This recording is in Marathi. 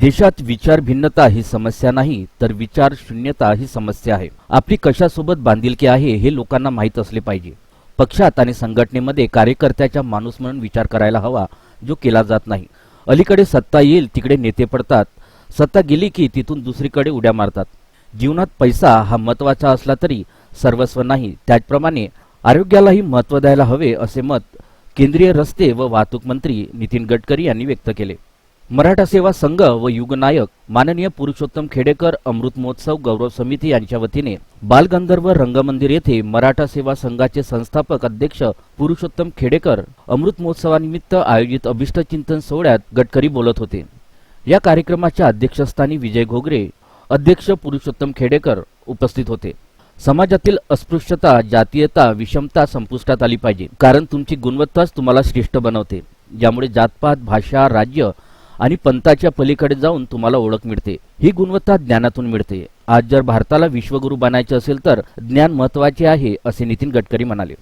देशात विचार भिन्नता ही समस्या नाही तर विचार शून्यता ही समस्या आहे। आपली कशासोबत बांधिलकी आहे हे लोकांना माहीत असले पाहिजे। पक्षात आणि संघटनेमध्ये कार्यकर्त्याचा माणूस म्हणून विचार करायला हवा, जो केला जात नाही। अलीकडे सत्ता येईल तिकडे नेते पडतात, सत्ता गेली की तिथून दुसरीकडे उड्या मारतात। जीवनात पैसा हा महत्त्वाचा असला तरी सर्वस्व नाही। त्याचप्रमाणे आरोग्यालाही महत्त्व द्यायला हवे असे मत केंद्रीय रस्ते व वाहतूक मंत्री नितीन गडकरी यांनी व्यक्त केले। मराठा सेवा संघ व युगनायक माननीय पुरुषोत्तम खेडेकर अमृत महोत्सव गौरव समिती यांच्या वतीने बालगंधर्व रंगमंदिर येथे मराठा सेवा संघाचे संस्थापक अध्यक्ष पुरुषोत्तम खेडेकर अमृत महोत्सवानिमित्त आयोजित अभिष्ट चिंतन सोहळ्यात गडकरी बोलत होते। या कार्यक्रमाच्या अध्यक्षस्थानी विजय घोगरे, अध्यक्ष पुरुषोत्तम खेडेकर उपस्थित होते। समाजातील अस्पृश्यता, जातीयता, विषमता संपुष्टात आली पाहिजे, कारण तुमची गुणवत्ताच तुम्हाला श्रेष्ठ बनवते, ज्यामुळे जातपात, भाषा, राज्य आणि पंथाच्या पलीकडे जाऊन तुम्हाला ओळख मिळते। ही गुणवत्ता ज्ञानातून मिळते। आज जर भारताला विश्वगुरू बनायचे असेल तर ज्ञान महत्त्वाचे आहे, असे नितीन गडकरी म्हणाले।